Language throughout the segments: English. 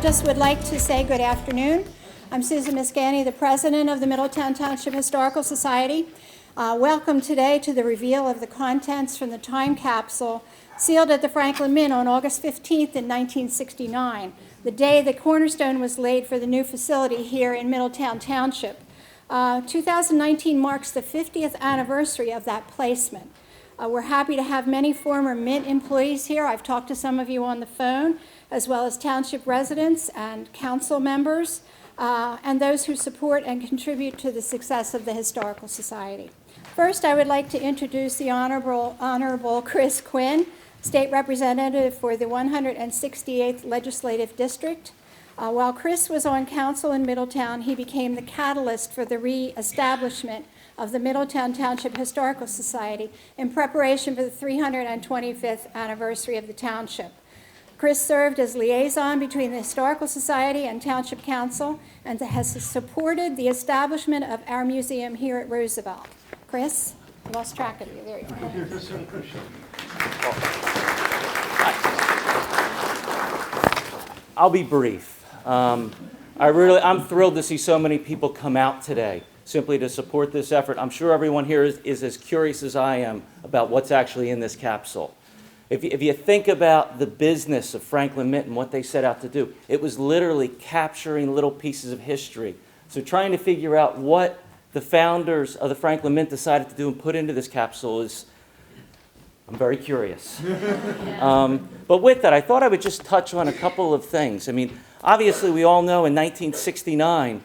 just would like to say good afternoon. I'm Susan Mescanti, the president of the Middletown Township Historical Society. Welcome today to the reveal of the contents from the time capsule sealed at the Franklin Mint on August 15th in 1969, the day the cornerstone was laid for the new facility here in Middletown Township. 2019 marks the 50th anniversary of that placement. We're happy to have many former Mint employees here. I've talked to some of you on the phone, as well as township residents and council members, and those who support and contribute to the success of the Historical Society. First, I would like to introduce the Honorable Chris Quinn, State Representative for the 168th Legislative District. While Chris was on council in Middletown, he became the catalyst for the re-establishment of the Middletown Township Historical Society in preparation for the 325th anniversary of the township. Chris served as liaison between the Historical Society and Township Council and has supported the establishment of our museum here at Roosevelt. Chris, I lost track of you. There you are. I'll be brief. I'm thrilled to see so many people come out today simply to support this effort. I'm sure everyone here is as curious as I am about what's actually in this capsule. If you think about the business of Franklin Mint and what they set out to do, it was literally capturing little pieces of history. So trying to figure out what the founders of the Franklin Mint decided to do and put into this capsule is, I'm very curious. But with that, I thought I would just touch on a couple of things. I mean, obviously we all know in 1969,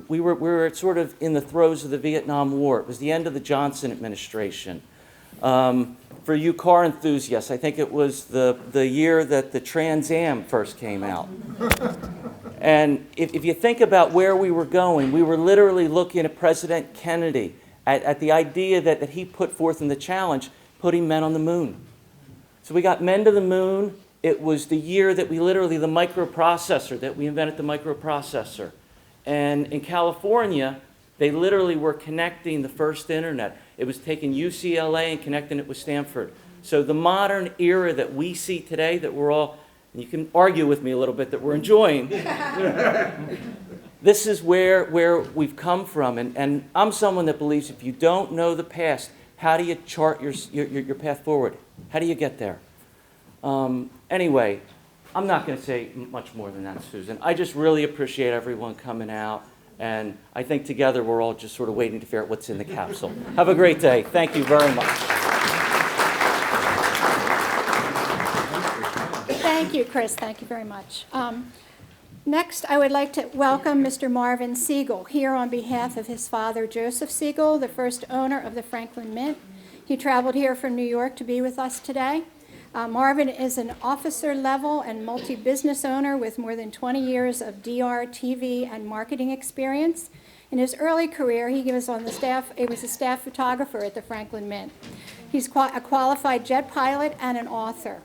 we were sort of in the throes of the Vietnam War. It was the end of the Johnson administration. For you car enthusiasts, I think it was the year that the Trans Am first came out. And if you think about where we were going, we were literally looking at President Kennedy, at the idea that he put forth in the challenge, putting men on the moon. So we got men to the moon. It was the year that we literally, the microprocessor, that we invented the microprocessor. And in California, they literally were connecting the first internet. It was taking UCLA and connecting it with Stanford. So the modern era that we see today, that we're all, and you can argue with me a little bit, that we're enjoying, this is where we've come from. And I'm someone that believes if you don't know the past, how do you chart your path forward? How do you get there? Anyway, I'm not going to say much more than that, Susan. I just really appreciate everyone coming out. And I think together we're all just sort of waiting to figure out what's in the capsule. Have a great day. Thank you very much. Thank you, Chris. Thank you very much. Next, I would like to welcome Mr. Marvin Siegel here on behalf of his father, Joseph Siegel, the first owner of the Franklin Mint. He traveled here from New York to be with us today. Marvin is an officer level and multi-business owner with more than 20 years of DR, TV, and marketing experience. In his early career, he was a staff photographer at the Franklin Mint. He's a qualified jet pilot and an author.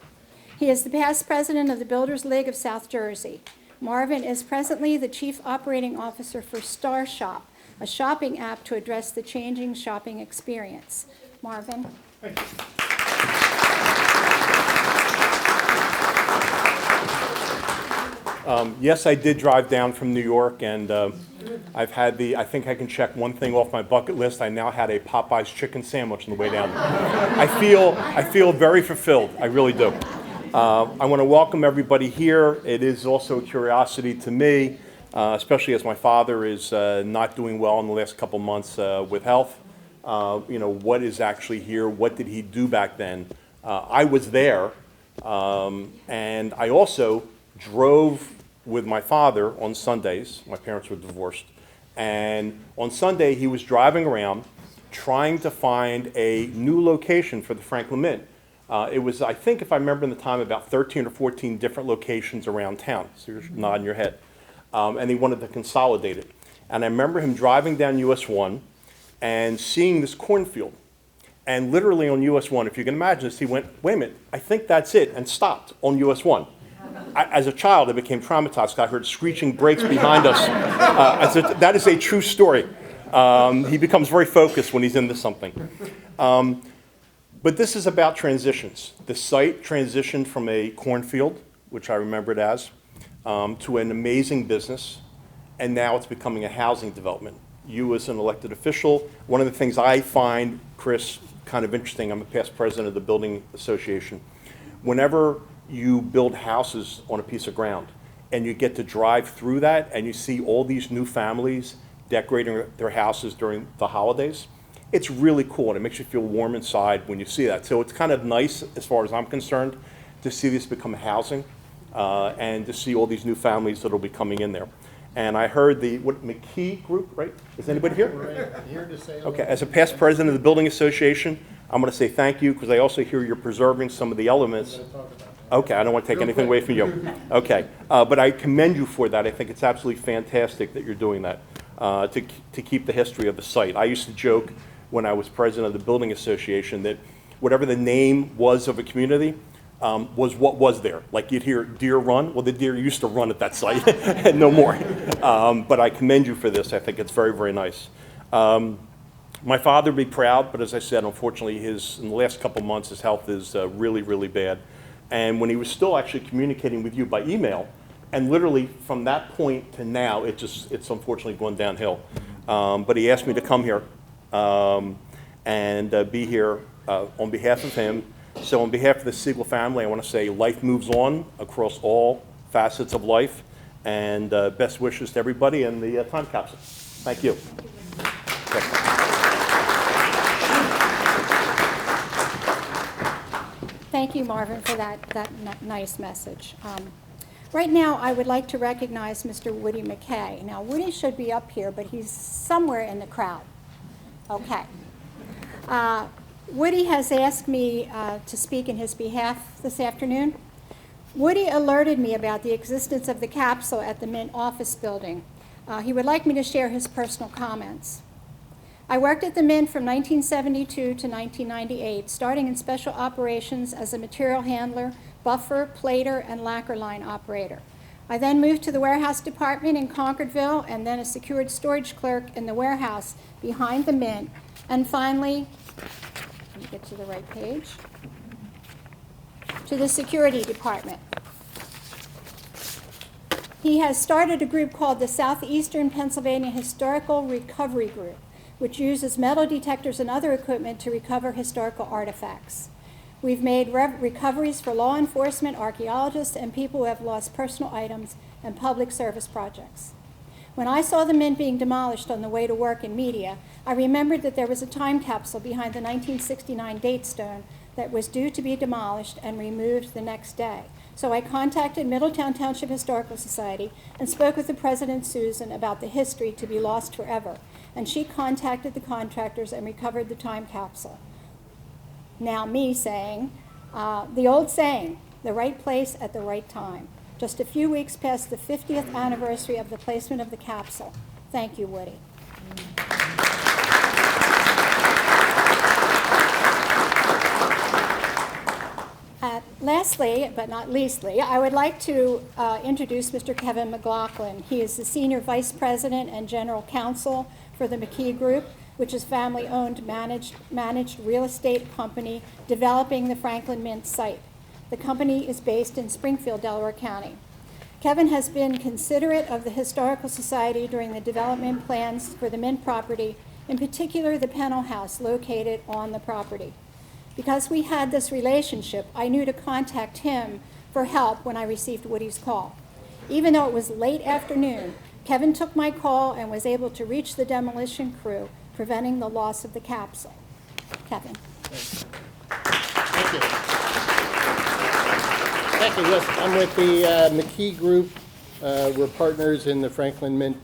He is the past president of the Builders League of South Jersey. Marvin is presently the chief operating officer for Star Shop, a shopping app to address the changing shopping experience. Marvin. Thank you. Yes, I did drive down from New York, and I've had I think I can check one thing off my bucket list. I now had a Popeye's chicken sandwich on the way down. I feel very fulfilled. I really do. I want to welcome everybody here. It is also a curiosity to me, especially as my father is not doing well in the last couple months with health. What is actually here? What did he do back then? I was there, and I also drove with my father on Sundays. My parents were divorced. And on Sunday, he was driving around trying to find a new location for the Franklin Mint. It was, I think, if I remember in the time, about 13 or 14 different locations around town. So you're nodding your head. And he wanted to consolidate it. And I remember him driving down US 1 and seeing this cornfield. And literally on US 1, if you can imagine this, he went, wait a minute, I think that's it, and stopped on US 1. As a child, I became traumatized. I heard screeching brakes behind us. That is a true story. He becomes very focused when he's into something. But this is about transitions. The site transitioned from a cornfield, which I remember it as, to an amazing business, and now it's becoming a housing development. You as an elected official, one of the things I find, Chris, kind of interesting, I'm a past president of the Building Association. Whenever you build houses on a piece of ground and you get to drive through that and you see all these new families decorating their houses during the holidays, it's really cool and it makes you feel warm inside when you see that. So it's kind of nice, as far as I'm concerned, to see this become housing and to see all these new families that will be coming in there. And I heard the McKee group, right? Is anybody here? Right here to say hello. Okay, as a past president of the Building Association, I'm going to say thank you because I also hear you're preserving some of the elements. Okay, I don't want to take anything away from you. Okay, but I commend you for that. I think it's absolutely fantastic that you're doing that to keep the history of the site. I used to joke when I was president of the Building Association that whatever the name was of a community was what was there. Like you'd hear deer run. Well, the deer used to run at that site and no more. But I commend you for this. I think it's very, very nice. My father would be proud, but as I said, unfortunately, in the last couple months, his health is really, really bad. And when he was still actually communicating with you by email, and literally from that point to now, it's unfortunately gone downhill. But he asked me to come here and be here on behalf of him. So on behalf of the Siegel family, I want to say life moves on across all facets of life, and best wishes to everybody in the time capsule. Thank you. Thank you, Marvin, for that nice message. Right now, I would like to recognize Mr. Woody McKay. Now, Woody should be up here, but he's somewhere in the crowd. Okay. Woody has asked me to speak in his behalf this afternoon. Woody alerted me about the existence of the capsule at the Mint office building. He would like me to share his personal comments. I worked at the Mint from 1972 to 1998, starting in special operations as a material handler, buffer, plater, and lacquer line operator. I then moved to the warehouse department in Concordville and then a secured storage clerk in the warehouse behind the Mint. And finally, let me get to the right page, to the security department. He has started a group called the Southeastern Pennsylvania Historical Recovery Group, which uses metal detectors and other equipment to recover historical artifacts. We've made recoveries for law enforcement, archaeologists, and people who have lost personal items and public service projects. When I saw the Mint being demolished on the way to work in media, I remembered that there was a time capsule behind the 1969 date stone that was due to be demolished and removed the next day. So I contacted Middletown Township Historical Society and spoke with the president, Susan, about the history to be lost forever. And she contacted the contractors and recovered the time capsule. Now me saying, the old saying, the right place at the right time. Just a few weeks past the 50th anniversary of the placement of the capsule. Thank you, Woody. Lastly, but not leastly, I would like to introduce Mr. Kevin McLaughlin. He is the Senior Vice President and General Counsel for the McKee Group, which is family-owned, managed real estate company developing the Franklin Mint site. The company is based in Springfield, Delaware County. Kevin has been considerate of the Historical Society during the development plans for the Mint property, in particular the Penile house located on the property. Because we had this relationship, I knew to contact him for help when I received Woody's call. Even though it was late afternoon, Kevin took my call and was able to reach the demolition crew, preventing the loss of the capsule. Kevin. Thank you. Thank you. Yes, I'm with the McKee Group. We're partners in the Franklin Mint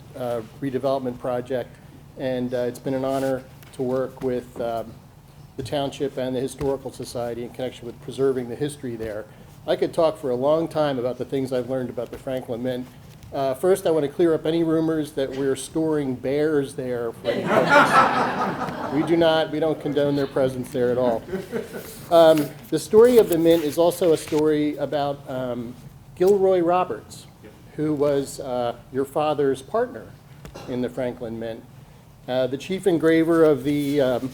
redevelopment project, and it's been an honor to work with the Township and the Historical Society in connection with preserving the history there. I could talk for a long time about the things I've learned about the Franklin Mint. First, I want to clear up any rumors that we're storing bears there for any purpose. We don't condone their presence there at all. The story of the Mint is also a story about Gilroy Roberts, who was your father's partner in the Franklin Mint. The chief engraver of the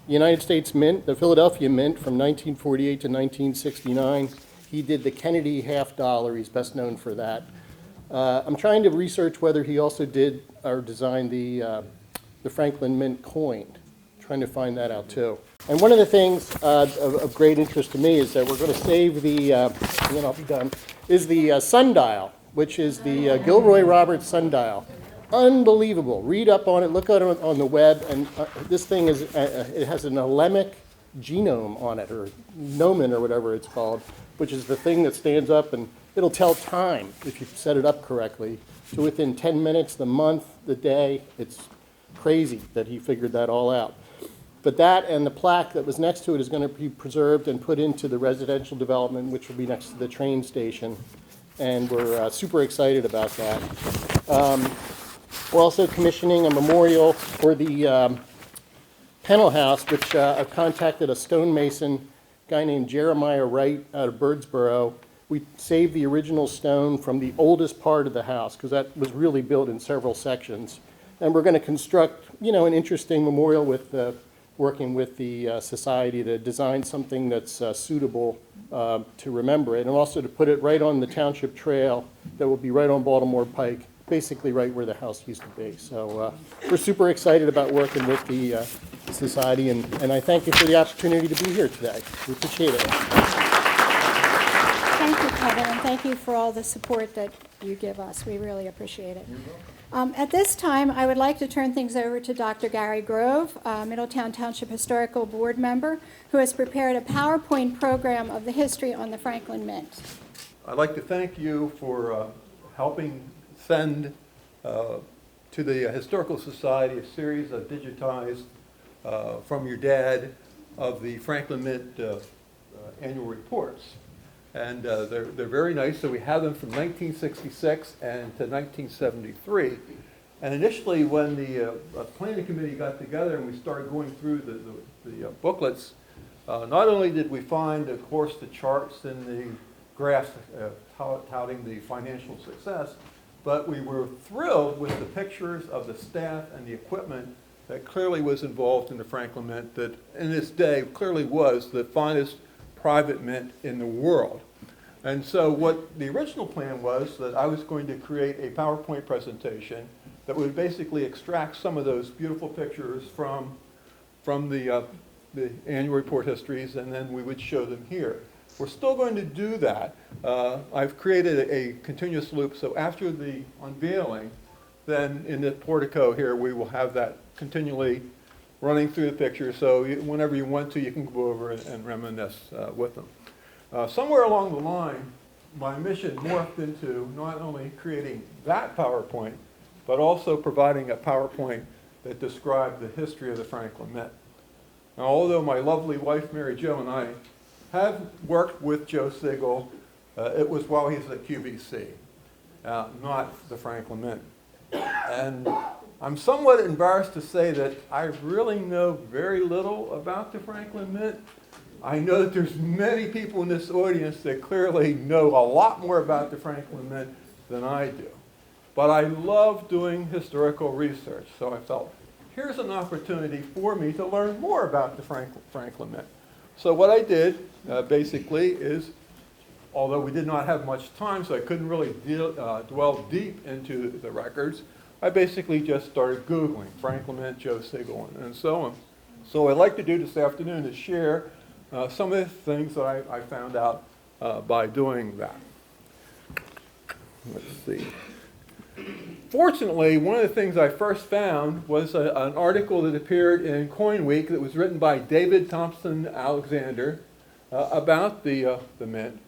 United States Mint, the Philadelphia Mint, from 1948 to 1969. He did the Kennedy half dollar. He's best known for that. I'm trying to research whether he also did or designed the Franklin Mint coin. Trying to find that out too. And one of the things of great interest to me is that we're going to save the, and then I'll be done, is the Sundial, which is the Gilroy Roberts Sundial. Unbelievable. Read up on it, look at it on the web, and this thing is, it has an alemic genome on it, or gnomon, or whatever it's called, which is the thing that stands up and it'll tell time if you set it up correctly. So within 10 minutes, the month, the day, it's crazy that he figured that all out. But that and the plaque that was next to it is going to be preserved and put into the residential development, which will be next to the train station. And we're super excited about that. We're also commissioning a memorial for the Penile House, which I've contacted a stonemason guy named Jeremiah Wright out of Birdsboro. We saved the original stone from the oldest part of the house, because that was really built in several sections. And we're going to construct, an interesting memorial with working with the society to design something that's suitable to remember it, and also to put it right on the Township Trail that will be right on Baltimore Pike, basically right where the house used to be. So we're super excited about working with the society, and I thank you for the opportunity to be here today. We appreciate it. Thank you, Kevin, and thank you for all the support that you give us. We really appreciate it. At this time, I would like to turn things over to Dr. Gary Grove, Middletown Township Historical Board member, who has prepared a PowerPoint program of the history on the Franklin Mint. I'd like to thank you for helping send to the Historical Society a series of digitized from your dad of the Franklin Mint annual reports. And they're very nice. So we have them from 1966 and to 1973. And initially, when the planning committee got together and we started going through the booklets, not only did we find, of course, the charts and the graphs touting the financial success, but we were thrilled with the pictures of the staff and the equipment that clearly was involved in the Franklin Mint, that in this day clearly was the finest private mint in the world. And so what the original plan was that I was going to create a PowerPoint presentation that would basically extract some of those beautiful pictures from the annual report histories, and then we would show them here. We're still going to do that. I've created a continuous loop, so after the unveiling, then in the portico here, we will have that continually running through the picture, so whenever you want to, you can go over and reminisce with them. Somewhere along the line, my mission morphed into not only creating that PowerPoint, but also providing a PowerPoint that described the history of the Franklin Mint. Now, although my lovely wife, Mary Jo, and I have worked with Joe Segel, it was while he was at QVC, not the Franklin Mint. And I'm somewhat embarrassed to say that I really know very little about the Franklin Mint. I know that there's many people in this audience that clearly know a lot more about the Franklin Mint than I do. But I love doing historical research, so I felt, here's an opportunity for me to learn more about the Franklin Mint. So what I did, basically, is, although we did not have much time, so I couldn't really dwell deep into the records, I basically just started Googling Franklin Mint, Joe Segel, and so on. So what I'd like to do this afternoon is share some of the things that I found out by doing that. Let's see. Fortunately, one of the things I first found was an article that appeared in Coin Week that was written by David Thompson Alexander about the Mint.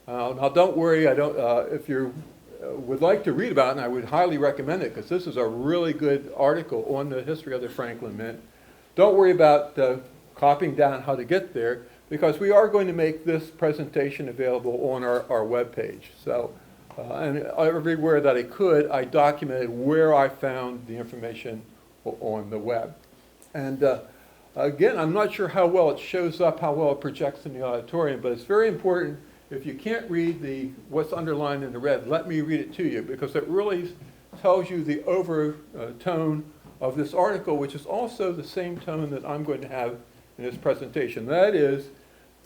Now, don't worry, if you would like to read about it, and I would highly recommend it, because this is a really good article on the history of the Franklin Mint. Don't worry about copying down how to get there, because we are going to make this presentation available on our webpage. So, and everywhere that I could, I documented where I found the information on the web. And again, I'm not sure how well it shows up, how well it projects in the auditorium, but it's very important. If you can't read what's underlined in the red, let me read it to you, because it really tells you the overtone of this article, which is also the same tone that I'm going to have in this presentation. That is,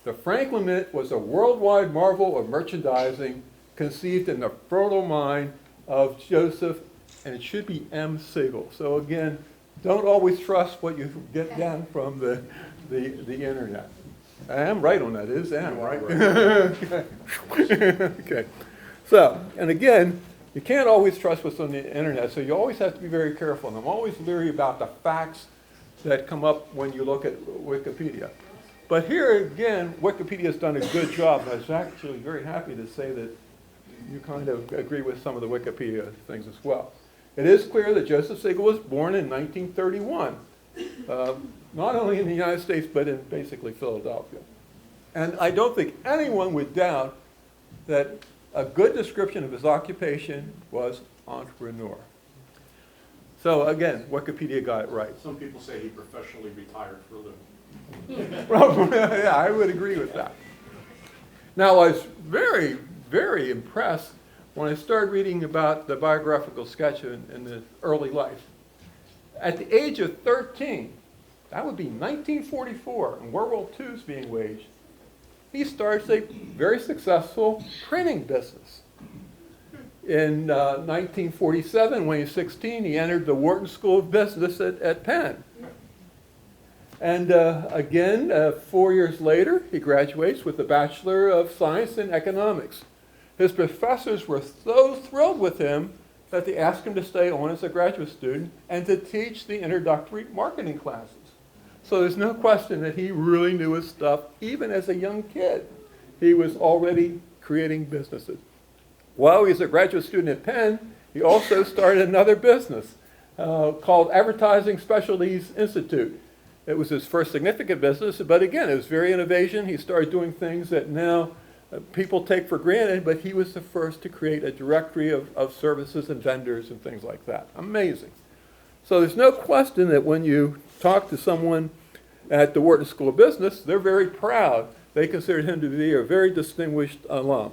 the Franklin Mint was a worldwide marvel of merchandising conceived in the fertile mind of Joseph, and it should be M. Segel. So again, don't always trust what you get down from the internet. I am right on that, it is M, right? Okay. So, and again, you can't always trust what's on the internet, so you always have to be very careful. And I'm always leery about the facts that come up when you look at Wikipedia. But here again, Wikipedia has done a good job. I was actually very happy to say that you kind of agree with some of the Wikipedia things as well. It is clear that Joseph Segel was born in 1931, not only in the United States, but in basically Philadelphia. And I don't think anyone would doubt that a good description of his occupation was entrepreneur. So again, Wikipedia got it right. Some people say he professionally retired for a living. Well, yeah, I would agree with that. Now, I was very, very impressed when I started reading about the biographical sketch in his early life. At the age of 13, that would be 1944, and World War II is being waged, he starts a very successful printing business. In 1947, when he was 16, he entered the Wharton School of Business at Penn. And again, 4 years later, he graduates with a Bachelor of Science in Economics. His professors were so thrilled with him that they asked him to stay on as a graduate student and to teach the introductory marketing classes. So there's no question that he really knew his stuff. Even as a young kid, he was already creating businesses. While he was a graduate student at Penn, he also started another business called Advertising Specialties Institute. It was his first significant business, but again, it was very innovation. He started doing things that now people take for granted, but he was the first to create a directory of services and vendors and things like that. Amazing. So there's no question that when you talk to someone at the Wharton School of Business, they're very proud. They considered him to be a very distinguished alum.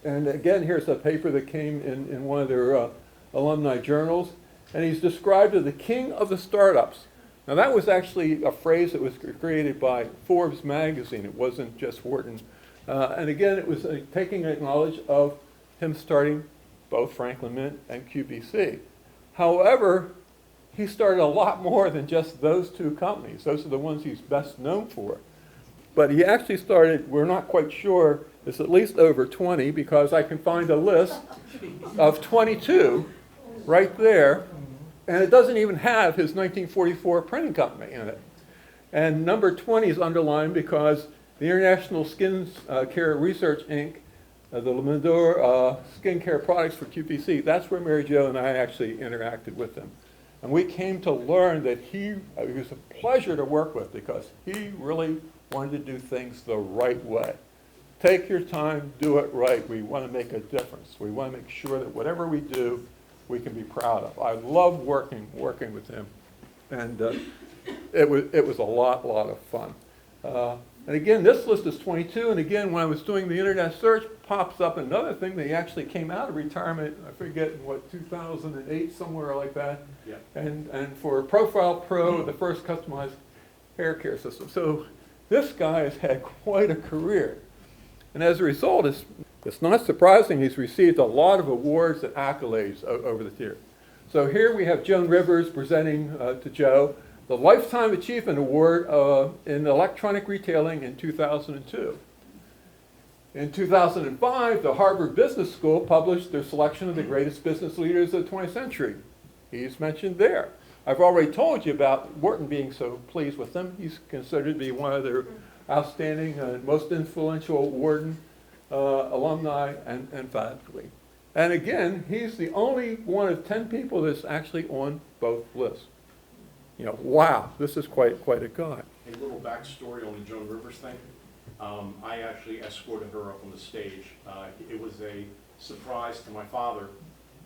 And again, here's a paper that came in one of their alumni journals, and he's described as the king of the startups. Now that was actually a phrase that was created by Forbes magazine. It wasn't just Wharton. And again, it was taking knowledge of him starting both Franklin Mint and QVC. However, he started a lot more than just those two companies. Those are the ones he's best known for. But he actually started, we're not quite sure, it's at least over 20, because I can find a list of 22 right there, and it doesn't even have his 1944 printing company in it. And number 20 is underlined because the International Skin Care Research Inc., the Lemendor skincare products for QVC, that's where Mary Jo and I actually interacted with him. And we came to learn that he was a pleasure to work with because he really wanted to do things the right way. Take your time, do it right. We want to make a difference. We want to make sure that whatever we do, we can be proud of. I love working with him. And it was a lot of fun. And again, this list is 22, and again, when I was doing the internet search, pops up another thing. They actually came out of retirement, I forget, in what, 2008, somewhere like that. Yeah. And for Profile Pro, the first customized hair care system. So this guy has had quite a career. And as a result, it's not surprising he's received a lot of awards and accolades over the years. So here we have Joan Rivers presenting to Joe the Lifetime Achievement Award in electronic retailing in 2002. In 2005, the Harvard Business School published their selection of the greatest business leaders of the 20th century. He's mentioned there. I've already told you about Wharton being so pleased with him. He's considered to be one of their outstanding and most influential Wharton alumni and faculty. And again, he's the only one of 10 people that's actually on both lists. You know, wow, this is quite a guy. A little backstory on the Joan Rivers thing. I actually escorted her up on the stage. It was a surprise to my father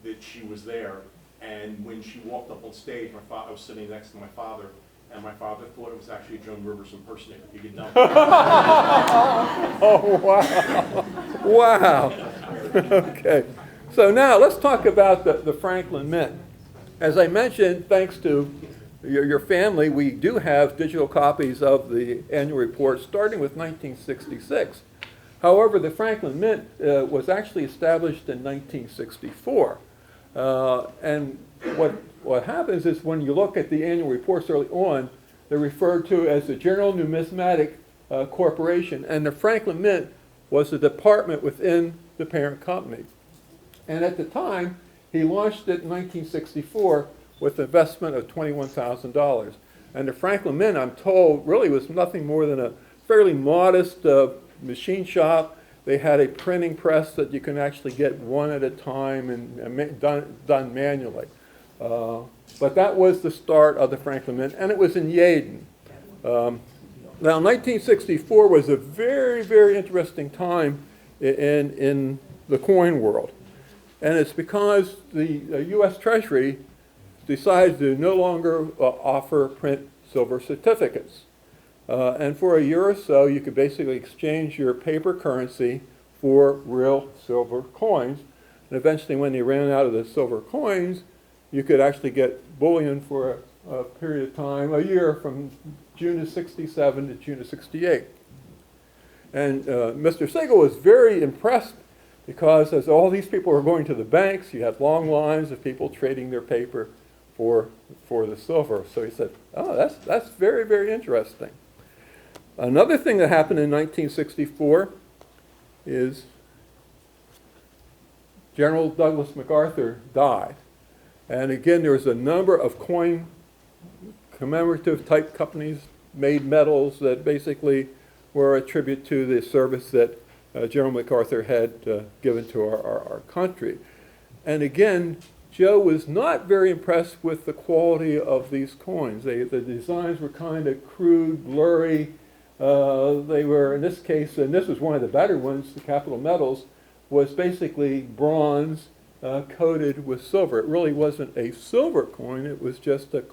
that she was there. And when she walked up on stage, I was sitting next to my father, and my father thought it was actually Joan Rivers impersonator. He could dump it. Oh, wow. Wow. Okay. So now let's talk about the Franklin Mint. As I mentioned, thanks to your family, we do have digital copies of the annual report starting with 1966. However, the Franklin Mint was actually established in 1964. And what happens is when you look at the annual reports early on, they're referred to as the General Numismatic Corporation, and the Franklin Mint was a department within the parent company. And at the time, he launched it in 1964 with an investment of $21,000. And the Franklin Mint, I'm told, really was nothing more than a fairly modest machine shop. They had a printing press that you can actually get one at a time and done manually. But that was the start of the Franklin Mint, and it was in Yeadon. Now, 1964 was a very, very interesting time in the coin world. And it's because the U.S. Treasury decided to no longer offer print silver certificates. And for a year or so, you could basically exchange your paper currency for real silver coins. And eventually, when they ran out of the silver coins, you could actually get bullion for a period of time, a year from June of 67 to June of 68. And Mr. Segel was very impressed because as all these people were going to the banks, you had long lines of people trading their paper for the silver. So he said, oh, that's very, very interesting. Another thing that happened in 1964 is General Douglas MacArthur died. And again, there was a number of coin commemorative type companies made medals that basically were a tribute to the service that General MacArthur had given to our country. And again, Joe was not very impressed with the quality of these coins. The designs were kind of crude, blurry. They were, in this case, and this was one of the better ones, the Capital Metals, was basically bronze coated with silver. It really wasn't a silver coin. It was just a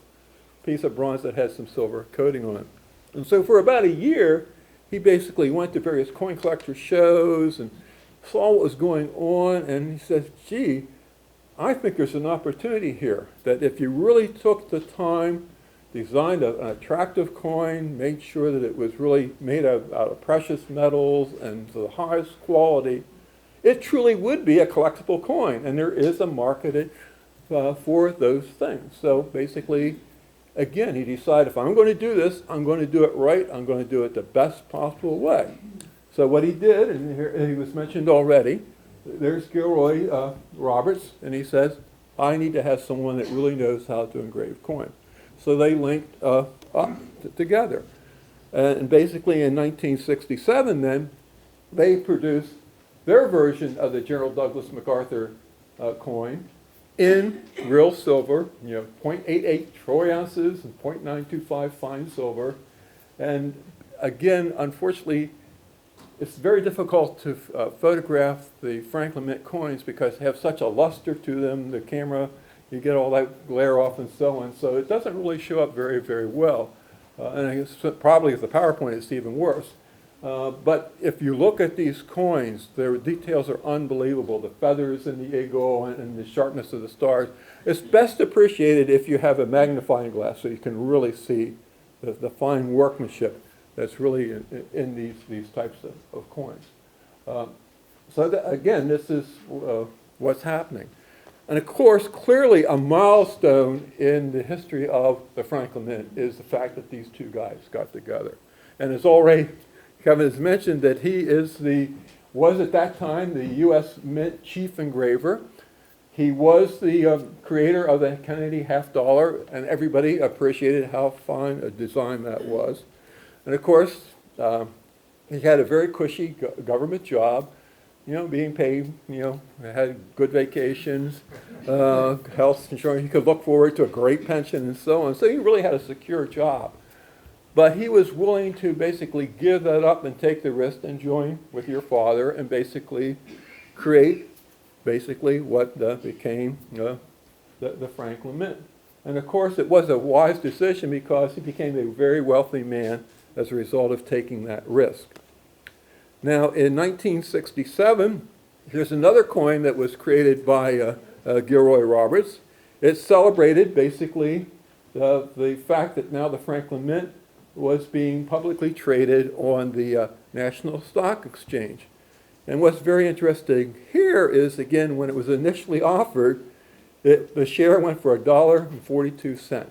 piece of bronze that had some silver coating on it. And so for about a year, he basically went to various coin collector shows and saw what was going on, and he says, gee, I think there's an opportunity here, that if you really took the time, designed an attractive coin, made sure that it was really made out of precious metals and the highest quality, it truly would be a collectible coin, and there is a market for those things. So basically, again, he decided, if I'm going to do this, I'm going to do it right, I'm going to do it the best possible way. So what he did, and here, he was mentioned already, there's Gilroy Roberts, and he says, I need to have someone that really knows how to engrave coin. So they linked up together. And basically in 1967 then, they produced their version of the General Douglas MacArthur coin in real silver, 0.88 troy ounces and 0.925 fine silver. And again, unfortunately, it's very difficult to photograph the Franklin Mint coins because they have such a luster to them. The camera, you get all that glare off and so on. So it doesn't really show up very, very well. And I guess probably with the PowerPoint, it's even worse. But if you look at these coins, their details are unbelievable. The feathers in the eagle and the sharpness of the stars. It's best appreciated if you have a magnifying glass so you can really see the fine workmanship that's really in these types of coins. So again, this is what's happening. And of course, clearly a milestone in the history of the Franklin Mint is the fact that these two guys got together. And as already Kevin has mentioned, that he was at that time the U.S. Mint chief engraver. He was the creator of the Kennedy $50, and everybody appreciated how fine a design that was. And of course, he had a very cushy government job, being paid, had good vacations, health insurance. He could look forward to a great pension and so on. So he really had a secure job. But he was willing to basically give that up and take the risk and join with your father and basically create what became the Franklin Mint. And of course, it was a wise decision because he became a very wealthy man as a result of taking that risk. Now, in 1967, here's another coin that was created by Gilroy Roberts. It celebrated basically the fact that now the Franklin Mint was being publicly traded on the National Stock Exchange. And what's very interesting here is, again, when it was initially offered, The share went for $1.42.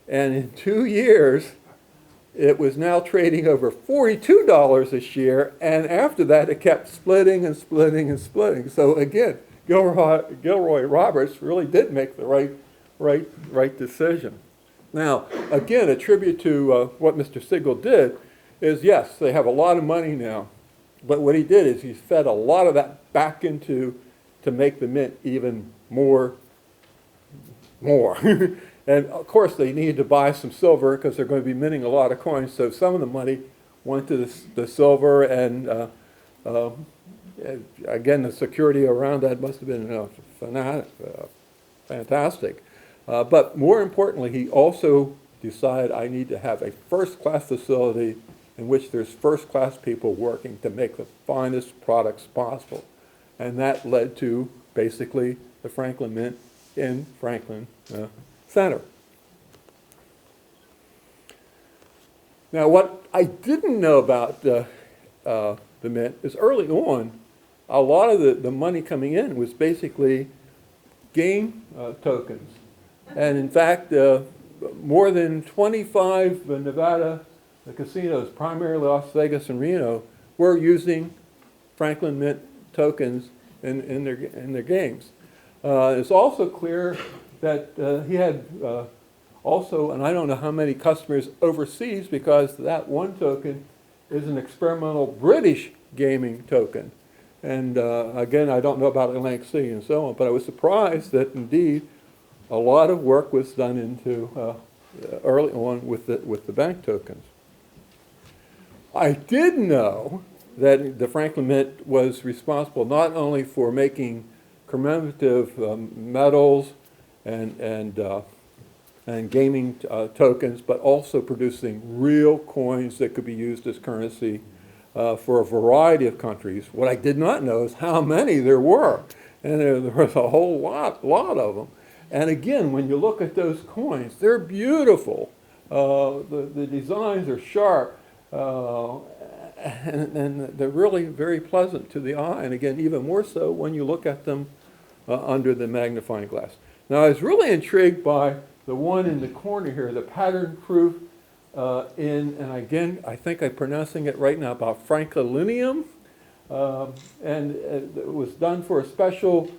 And in 2 years, it was now trading over $42 a share, and after that, it kept splitting and splitting and splitting. So again, Gilroy Roberts really did make the right decision. Now, again, a tribute to what Mr. Siegel did is, yes, they have a lot of money now, but what he did is he fed a lot of that back into to make the mint even more. And of course, they needed to buy some silver because they're going to be minting a lot of coins. So some of the money went to the silver, and again, the security around that must have been fantastic. But more importantly, he also decided I need to have a first-class facility in which there's first-class people working to make the finest products possible. And that led to basically the Franklin Mint in Franklin Center. Now, what I didn't know about the mint is early on, a lot of the money coming in was basically game tokens. And in fact, more than 25 Nevada casinos, primarily Las Vegas and Reno, were using Franklin Mint tokens in their games. It's also clear that he had also, and I don't know how many customers overseas, because that one token is an experimental British gaming token. And again, I don't know about Atlantic City and so on, but I was surprised that indeed a lot of work was done into early on with the bank tokens. I did know that the Franklin Mint was responsible not only for making commemorative medals and gaming tokens, but also producing real coins that could be used as currency for a variety of countries. What I did not know is how many there were, and there was a whole lot of them. And again, when you look at those coins, they're beautiful. The designs are sharp, and they're really very pleasant to the eye. And again, even more so when you look at them under the magnifying glass. Now, I was really intrigued by the one in the corner here, the pattern proof and again, I think I'm pronouncing it right now, about franklinium. And it was done for a special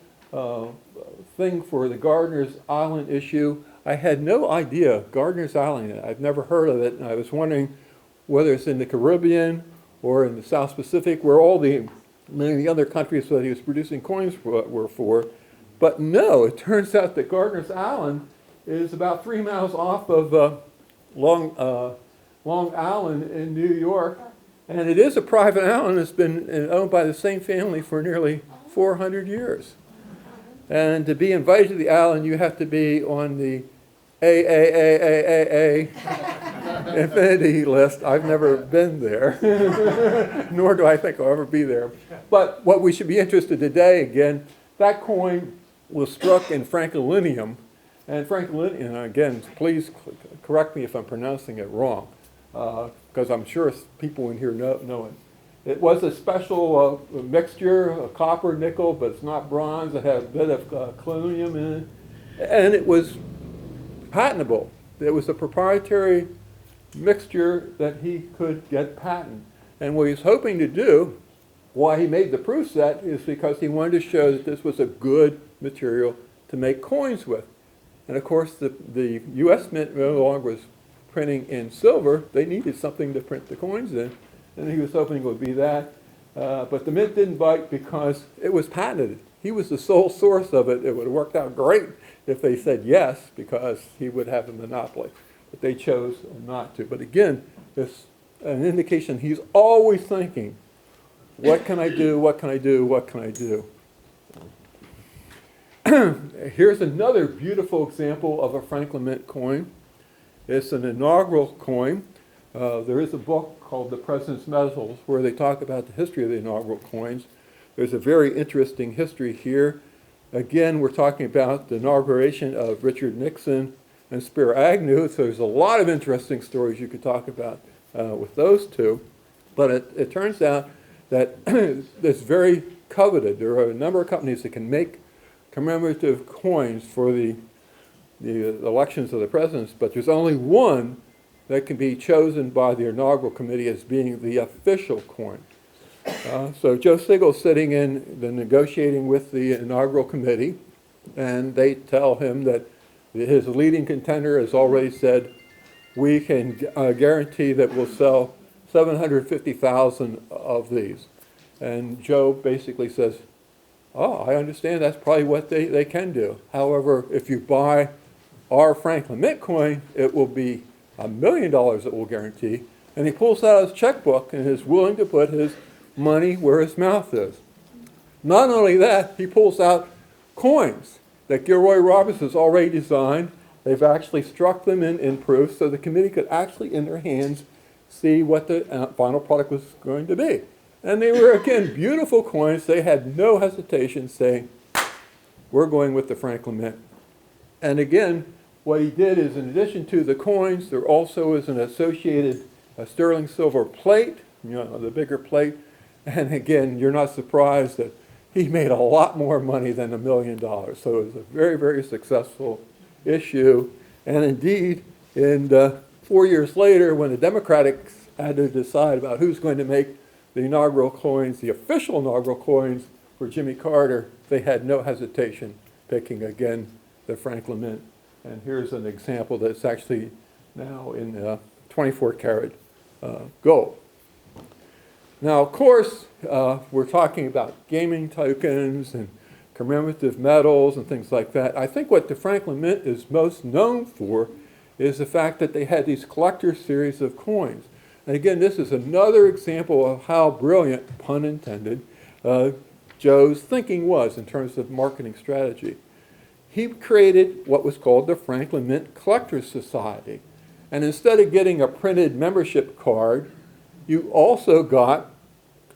thing for the Gardiner's Island issue. I had no idea, Gardiner's Island, I've never heard of it, and I was wondering whether it's in the Caribbean or in the South Pacific, where many of the other countries that he was producing coins were for. But no, it turns out that Gardiner's Island is about 3 miles off of Long Island in New York, and it is a private island that's been owned by the same family for nearly 400 years. And to be invited to the island, you have to be on the AAAAAA infinity list. I've never been there, nor do I think I'll ever be there. But what we should be interested today, again, that coin was struck in franklinium. And franklinium, again, please correct me if I'm pronouncing it wrong, because I'm sure people in here know it. It was a special mixture of copper, nickel, but it's not bronze. It had a bit of collinium in it. And it was patentable. It was a proprietary mixture that he could get patent. And what he was hoping to do, why he made the proof set, is because he wanted to show that this was a good material to make coins with. And of course, the U.S. Mint no longer was printing in silver. They needed something to print the coins in. And he was hoping it would be that. But the Mint didn't bite because it was patented. He was the sole source of it. It would have worked out great if they said yes, because he would have a monopoly. But they chose not to. But again, it's an indication he's always thinking, what can I do, what can I do, what can I do? Here's another beautiful example of a Franklin Mint coin. It's an inaugural coin. There is a book called The President's Medals where they talk about the history of the inaugural coins. There's a very interesting history here. Again, we're talking about the inauguration of Richard Nixon and Spiro Agnew, so there's a lot of interesting stories you could talk about with those two. But it turns out that it's very coveted. There are a number of companies that can make commemorative coins for the elections of the presidents, but there's only one that can be chosen by the inaugural committee as being the official coin. So Joe Segel's sitting in the negotiating with the inaugural committee, and they tell him that his leading contender has already said, we can guarantee that we'll sell 750,000 of these. And Joe basically says, oh, I understand that's probably what they can do. However, if you buy our Franklin Mint coin, it will be $1 million that we'll guarantee. And he pulls out his checkbook and is willing to put his money where his mouth is. Not only that, he pulls out coins that Gilroy Roberts has already designed. They've actually struck them in proof so the committee could actually, in their hands, see what the final product was going to be. And they were, again, beautiful coins. They had no hesitation saying, we're going with the Franklin Mint. And again, what he did is, in addition to the coins, there also is an associated sterling silver plate, the bigger plate. And again, you're not surprised that he made a lot more money than $1 million. So it was a very, very successful issue. And indeed, 4 years later, when the Democrats had to decide about who's going to make the inaugural coins, the official inaugural coins for Jimmy Carter, they had no hesitation picking, again, the Franklin Mint. And here's an example that's actually now in 24 karat gold. Now, of course, we're talking about gaming tokens and commemorative medals and things like that. I think what the Franklin Mint is most known for is the fact that they had these collector series of coins. And again, this is another example of how brilliant, pun intended, Joe's thinking was in terms of marketing strategy. He created what was called the Franklin Mint Collectors Society. And instead of getting a printed membership card, you also got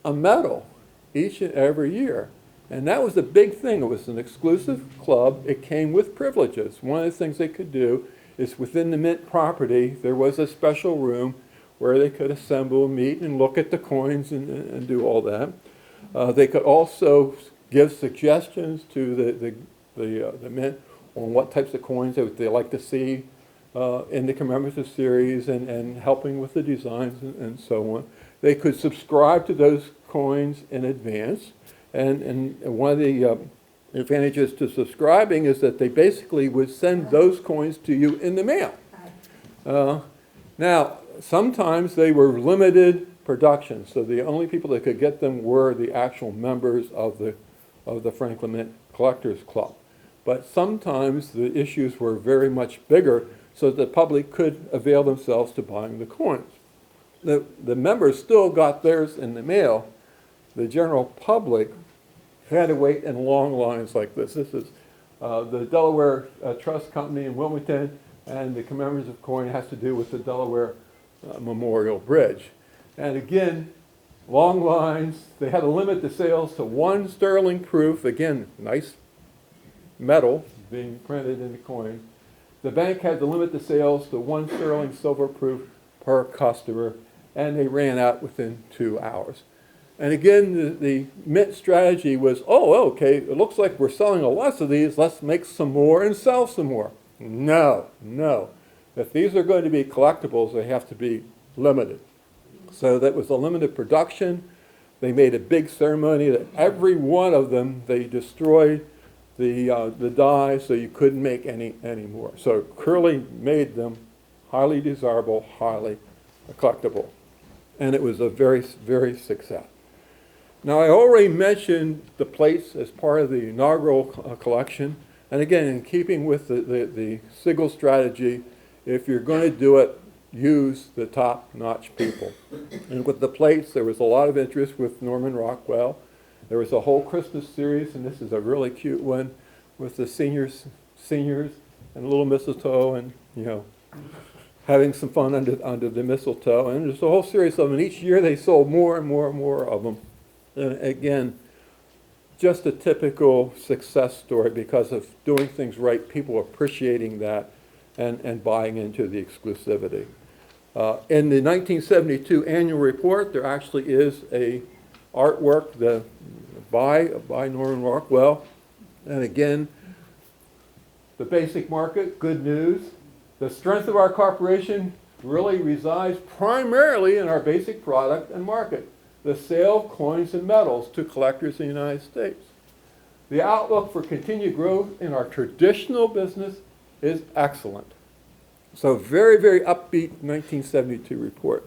a medal each and every year. And that was a big thing. It was an exclusive club. It came with privileges. One of the things they could do is within the Mint property, there was a special room where they could assemble, meet, and look at the coins and do all that. They could also give suggestions to the Mint on what types of coins they like to see in the commemorative series and helping with the designs and so on. They could subscribe to those coins in advance. And one of the advantages to subscribing is that they basically would send those coins to you in the mail. Now, sometimes they were limited production, so the only people that could get them were the actual members of the Franklin Mint Collectors Club. But sometimes the issues were very much bigger, so the public could avail themselves to buying the coins. The members still got theirs in the mail. The general public had to wait in long lines like this. This is the Delaware Trust Company in Wilmington, and the commemorative coin has to do with the Delaware Memorial Bridge. And again, long lines. They had to limit the sales to 1 sterling proof. Again, nice metal being printed in the coin. The bank had to limit the sales to 1 sterling silver proof per customer, and they ran out within 2 hours. And again, the Mint strategy was, okay, it looks like we're selling a lot of these, let's make some more and sell some more. No. If these are going to be collectibles, they have to be limited. So that was a limited production. They made a big ceremony that every one of them, they destroyed the die so you couldn't make any more. So Curly made them highly desirable, highly collectible. And it was a very, very success. Now, I already mentioned the plates as part of the inaugural collection. And again, in keeping with the Segel strategy, if you're going to do it, use the top-notch people. And with the plates, there was a lot of interest with Norman Rockwell. There was a whole Christmas series, and this is a really cute one with the seniors and a little mistletoe and, having some fun under the mistletoe. And there's a whole series of them. And each year they sold more and more and more of them. And again, just a typical success story because of doing things right, people appreciating that and buying into the exclusivity. In the 1972 annual report, there actually is a artwork by Norman Rockwell And again, the basic market, good news. The strength of our corporation really resides primarily in our basic product and market, the sale of coins and medals to collectors in the United States. The outlook for continued growth in our traditional business is excellent. So very, very upbeat 1972 report.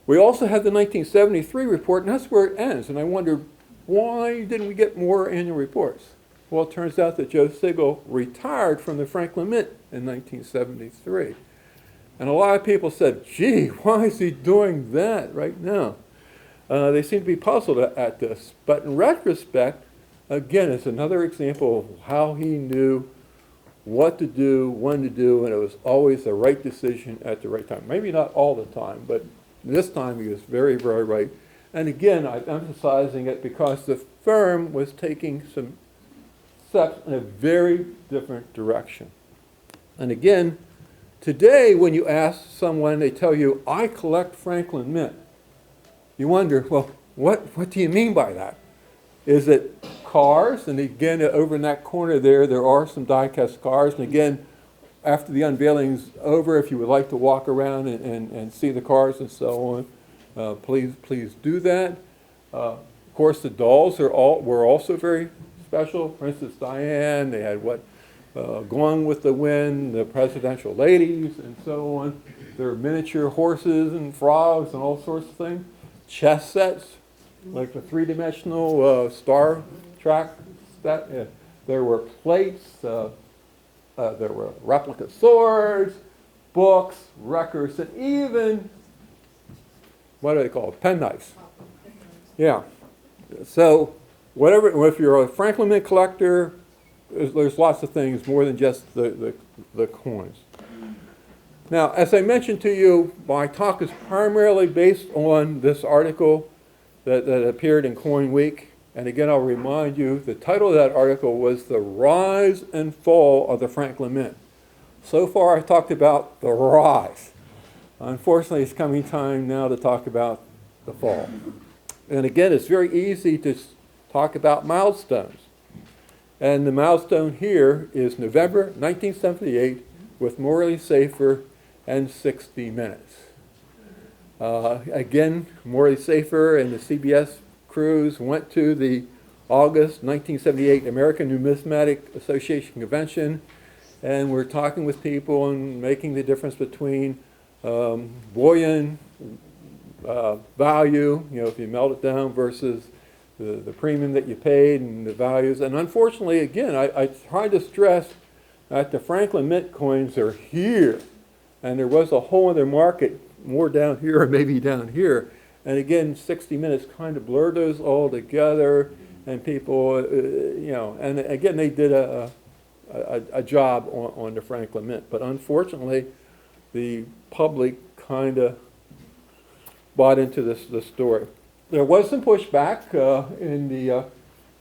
We also had the 1973 report, and that's where it ends. And I wondered, why didn't we get more annual reports? Well, it turns out that Joe Segel retired from the Franklin Mint in 1973. And a lot of people said, gee, why is he doing that right now? They seem to be puzzled at this. But in retrospect, again, it's another example of how he knew what to do, when to do, and it was always the right decision at the right time. Maybe not all the time, but this time he was very, very right. And again, I'm emphasizing it because the firm was taking some steps in a very different direction. And again, today when you ask someone, they tell you, I collect Franklin Mint. You wonder, well, what do you mean by that? Is it cars? And again, over in that corner there are some die-cast cars. And again, after the unveiling's over, if you would like to walk around and see the cars and so on, please do that. Of course, the dolls were also very special. Princess Diane, they had Gone with the Wind, the presidential ladies, and so on. There were miniature horses and frogs and all sorts of things. Chess sets, like the three-dimensional Star Trek set. Yeah. There were plates, there were replica swords, books, records, and even, what do they call it, penknives. Yeah. So whatever, if you're a Franklin Mint collector, there's lots of things more than just the coins. Now, as I mentioned to you, my talk is primarily based on this article that appeared in Coin Week. And again, I'll remind you, the title of that article was The Rise and Fall of the Franklin Mint. So far, I talked about the rise. Unfortunately, it's coming time now to talk about the fall. And again, it's very easy to talk about milestones. And the milestone here is November 1978 with Morley Safer and 60 Minutes. Again, Morley Safer and the CBS crews went to the August 1978 American Numismatic Association Convention, and we're talking with people and making the difference between bullion value, if you melt it down, versus the premium that you paid and the values. And unfortunately, again, I tried to stress that the Franklin Mint coins are here, and there was a whole other market more down here or maybe down here. And again, 60 Minutes kind of blurred those all together, and people, and again, they did a job on the Franklin Mint. But unfortunately, the public kind of bought into this story. There was some pushback in the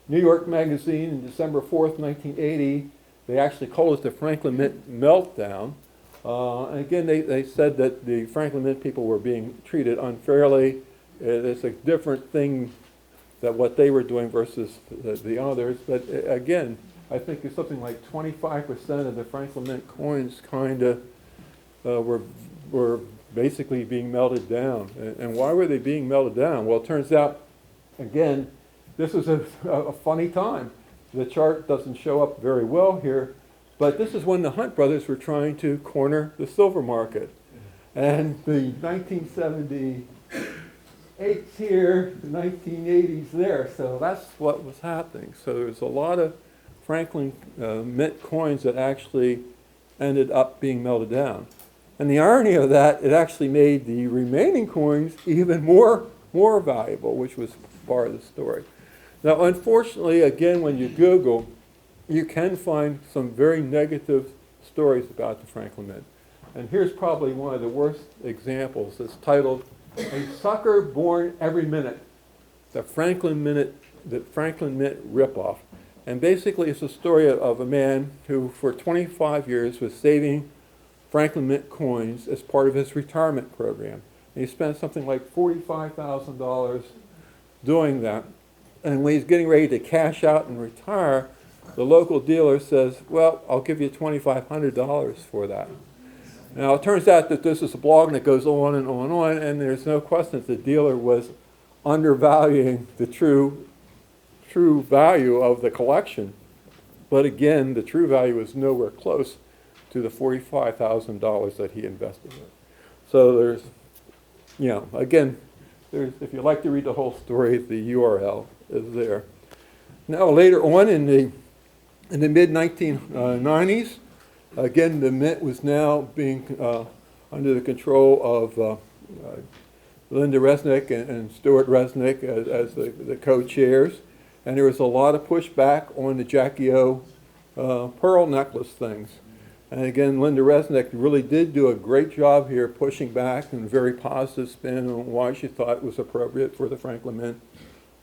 New York Magazine on December 4th, 1980. They actually called it the Franklin Mint meltdown. And again, they said that the Franklin Mint people were being treated unfairly. It's a different thing that what they were doing versus the others. But again, I think it's something like 25% of the Franklin Mint coins kind of were basically being melted down. And why were they being melted down? Well, it turns out, again, this was a funny time. The chart doesn't show up very well here, but this is when the Hunt brothers were trying to corner the silver market. And the 1978's here, the 1980's there, so that's what was happening. So there's a lot of Franklin Mint coins that actually ended up being melted down. And the irony of that, it actually made the remaining coins even more valuable, which was part of the story. Now, unfortunately, again, when you Google, you can find some very negative stories about the Franklin Mint. And here's probably one of the worst examples. It's titled, "A Sucker Born Every Minute, the Franklin Mint Ripoff." And basically, it's a story of a man who, for 25 years, was saving Franklin Mint coins as part of his retirement program. And he spent something like $45,000 doing that. And when he's getting ready to cash out and retire, the local dealer says, well, I'll give you $2,500 for that. Now, it turns out that this is a blog and it goes on and on and on, and there's no question that the dealer was undervaluing the true value of the collection. But again, the true value is nowhere close to the $45,000 that he invested in. So there's, again, if you'd like to read the whole story, the URL is there. Now, later on in the mid-1990s, again, the Mint was now being under the control of Linda Resnick and Stuart Resnick as the co-chairs. And there was a lot of pushback on the Jackie O pearl necklace things. And again, Linda Resnick really did do a great job here pushing back and a very positive spin on why she thought it was appropriate for the Franklin Mint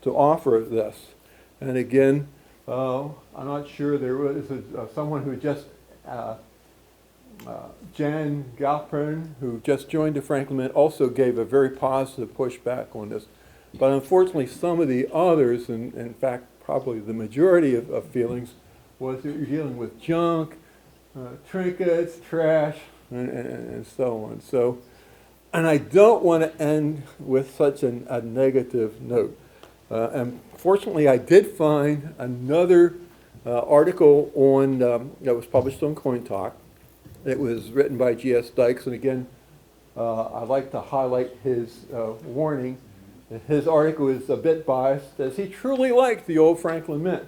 to offer this. And again, I'm not sure, there was someone who just, Jan Galpern, who just joined the Franklin Mint, also gave a very positive pushback on this. But unfortunately, some of the others, and in fact, probably the majority of feelings, was that you're dealing with junk, trinkets, trash, and so on. So, and I don't want to end with such a negative note. And fortunately, I did find another article on that was published on Coin Talk. It was written by G.S. Dykes, and again, I'd like to highlight his warning. His article is a bit biased, as he truly liked the old Franklin Mint.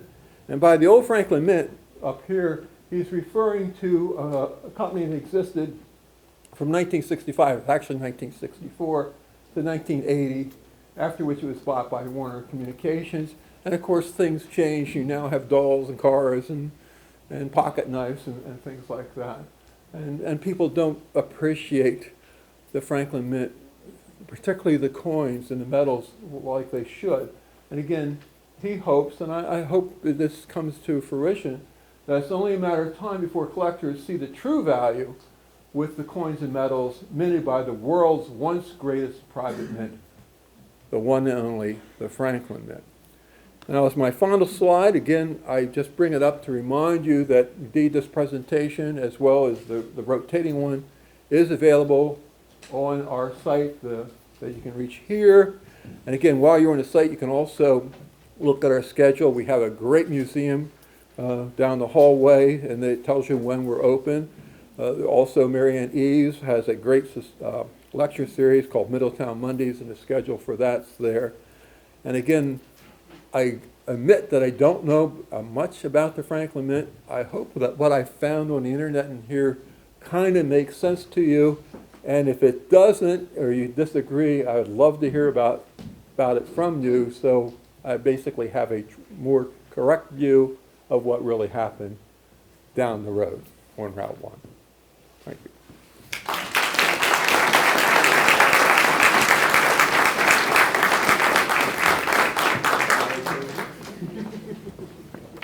And by the old Franklin Mint, up here, he's referring to a company that existed from 1965, actually 1964, to 1980, after which it was bought by Warner Communications. And of course, things change. You now have dolls and cars and pocket knives and things like that. And people don't appreciate the Franklin Mint, particularly the coins and the metals, like they should. And again, he hopes, and I hope that this comes to fruition, that it's only a matter of time before collectors see the true value with the coins and metals minted by the world's once greatest private mint, the one and only, the Franklin Mint. Now, as my final slide, again, I just bring it up to remind you that indeed this presentation, as well as the rotating one, is available on our site that you can reach here. And again, while you're on the site, you can also look at our schedule. We have a great museum down the hallway, and it tells you when we're open. Also, Marianne Eves has a great lecture series called Middletown Mondays, and the schedule for that's there. And again, I admit that I don't know much about the Franklin Mint. I hope that what I found on the internet and here kind of makes sense to you. And if it doesn't, or you disagree, I would love to hear about it from you, so I basically have a more correct view of what really happened down the road on Route 1. Thank you.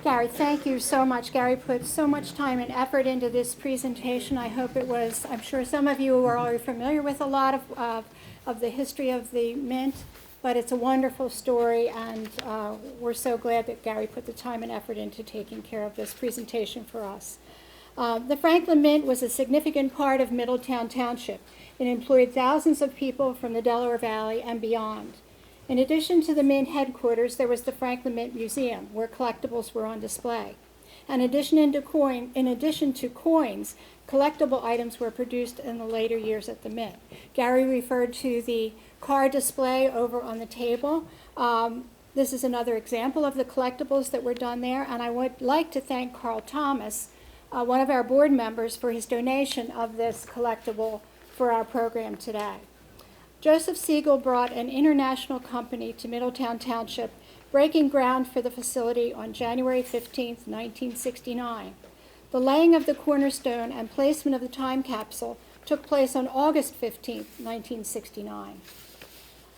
Gary, thank you so much. Gary put so much time and effort into this presentation. I hope it was, I'm sure some of you are already familiar with a lot of the history of the Mint, but it's a wonderful story, and we're so glad that Gary put the time and effort into taking care of this presentation for us. The Franklin Mint was a significant part of Middletown Township. It employed thousands of people from the Delaware Valley and beyond. In addition to the Mint headquarters, there was the Franklin Mint Museum, where collectibles were on display. And in addition to coins, collectible items were produced in the later years at the Mint. Gary referred to the car display over on the table. This is another example of the collectibles that were done there, and I would like to thank Carl Thomas, one of our board members, for his donation of this collectible for our program today. Joseph Segel brought an international company to Middletown Township, breaking ground for the facility on January 15, 1969. The laying of the cornerstone and placement of the time capsule took place on August 15, 1969.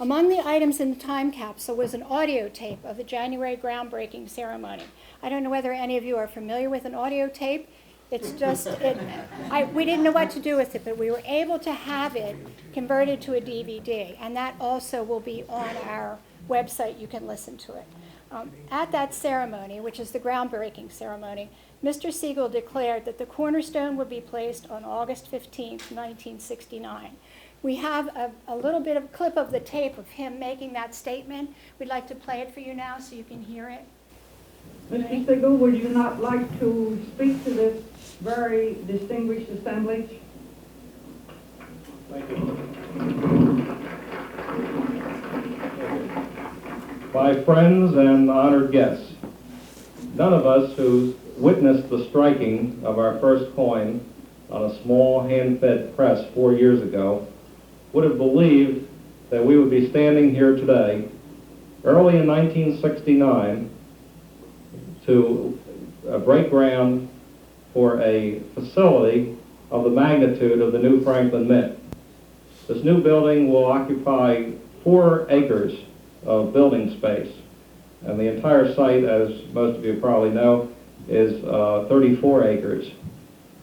Among the items in the time capsule was an audio tape of the January groundbreaking ceremony. I don't know whether any of you are familiar with an audio tape. It's just, we didn't know what to do with it, but we were able to have it converted to a DVD, and that also will be on our website, you can listen to it. At that ceremony, which is the groundbreaking ceremony, Mr. Siegel declared that the cornerstone would be placed on August 15th, 1969. We have a little bit of a clip of the tape of him making that statement. We'd like to play it for you now so you can hear it. Mr. Siegel, would you not like to speak to this very distinguished assemblage? Thank you. My friends and honored guests, none of us who witnessed the striking of our first coin on a small hand-fed press 4 years ago would have believed that we would be standing here today, early in 1969, to break ground for a facility of the magnitude of the new Franklin Mint. This new building will occupy 4 acres of building space, and the entire site, as most of you probably know, is 34 acres.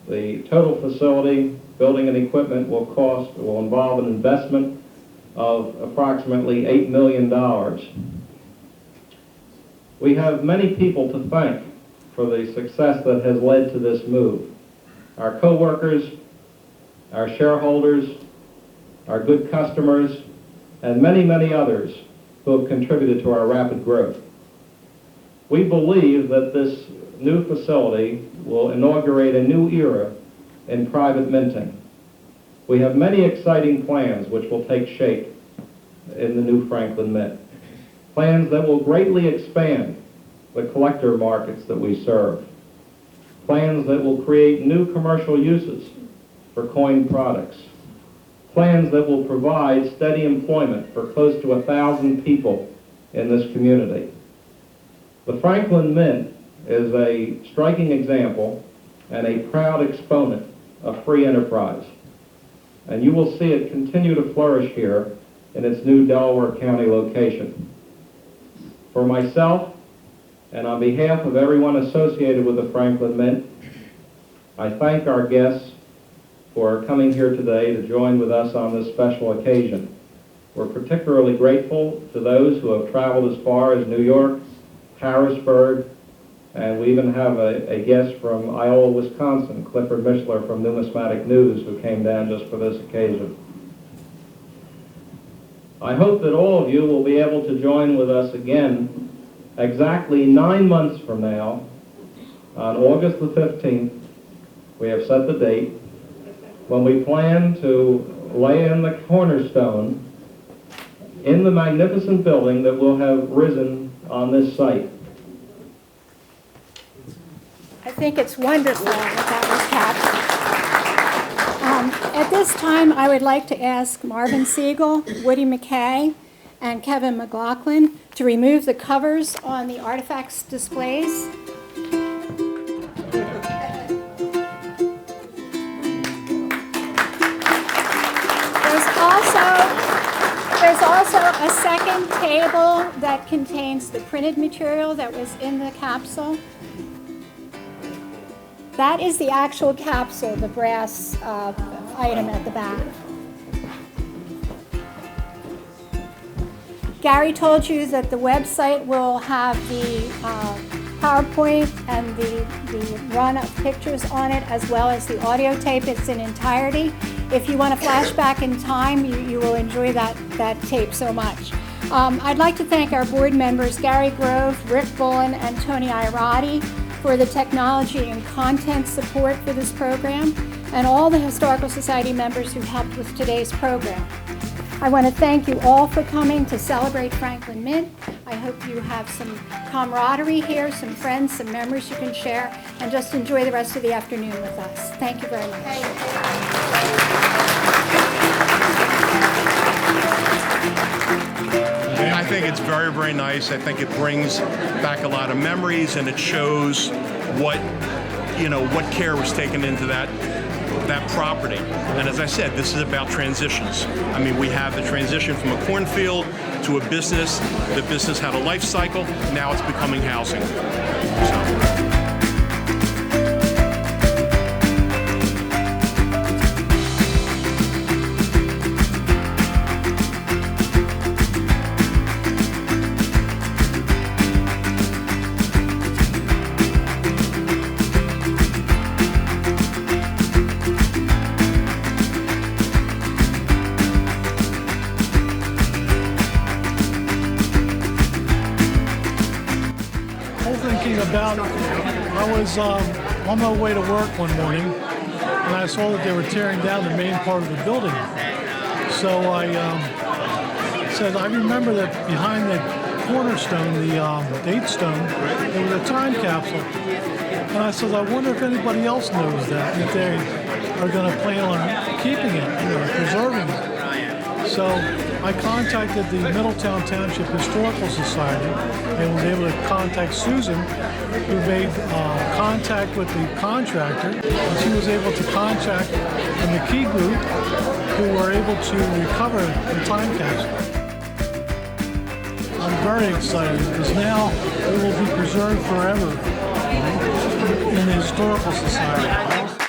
The total facility, building and equipment will involve an investment of approximately $8 million. We have many people to thank for the success that has led to this move. Our co-workers, our shareholders, our good customers, and many, many others who have contributed to our rapid growth. We believe that this new facility will inaugurate a new era in private minting. We have many exciting plans which will take shape in the new Franklin Mint. Plans that will greatly expand the collector markets that we serve. Plans that will create new commercial uses for coin products. Plans that will provide steady employment for close to 1,000 people in this community. The Franklin Mint is a striking example and a proud exponent of free enterprise. And you will see it continue to flourish here in its new Delaware County location. For myself, and on behalf of everyone associated with the Franklin Mint, I thank our guests for coming here today to join with us on this special occasion. We're particularly grateful to those who have traveled as far as New York, Harrisburg, and we even have a guest from Iowa, Wisconsin, Clifford Mishler from Numismatic News, who came down just for this occasion. I hope that all of you will be able to join with us again exactly 9 months from now, on August the 15th, we have set the date, when we plan to lay in the cornerstone in the magnificent building that will have risen on this site. I think it's wonderful that was captured. At this time, I would like to ask Marvin Siegel, Woody McKay, and Kevin McLaughlin to remove the covers on the artifacts displays. There's also a second table that contains the printed material that was in the capsule. That is the actual capsule, the brass item at the back. Gary told you that the website will have the PowerPoint and the run of pictures on it, as well as the audio tape. It's in entirety. If you want to flash back in time, you will enjoy that tape so much. I'd like to thank our board members, Gary Grove, Rick Bullen, and Tony Ioratti, for the technology and content support for this program, and all the Historical Society members who helped with today's program. I want to thank you all for coming to celebrate Franklin Mint. I hope you have some camaraderie here, some friends, some memories you can share, and just enjoy the rest of the afternoon with us. Thank you very much. I think it's very, very nice. I think it brings back a lot of memories, and it shows what care was taken into that property. And as I said, this is about transitions. I mean, we have the transition from a cornfield to a business. The business had a life cycle. Now it's becoming housing. whole thinking about, I was on my way to work one morning, and I saw that they were tearing down the main part of the building. So I said, I remember that behind the cornerstone, the date stone, there was a time capsule. And I said, I wonder if anybody else knows that, if they are going to plan on keeping it, preserving it. So I contacted the Middletown Township Historical Society and was able to contact Susan, who made contact with the contractor, and she was able to contact the McKee group, who were able to recover the time capsule. I'm very excited because now it will be preserved forever in the Historical Society.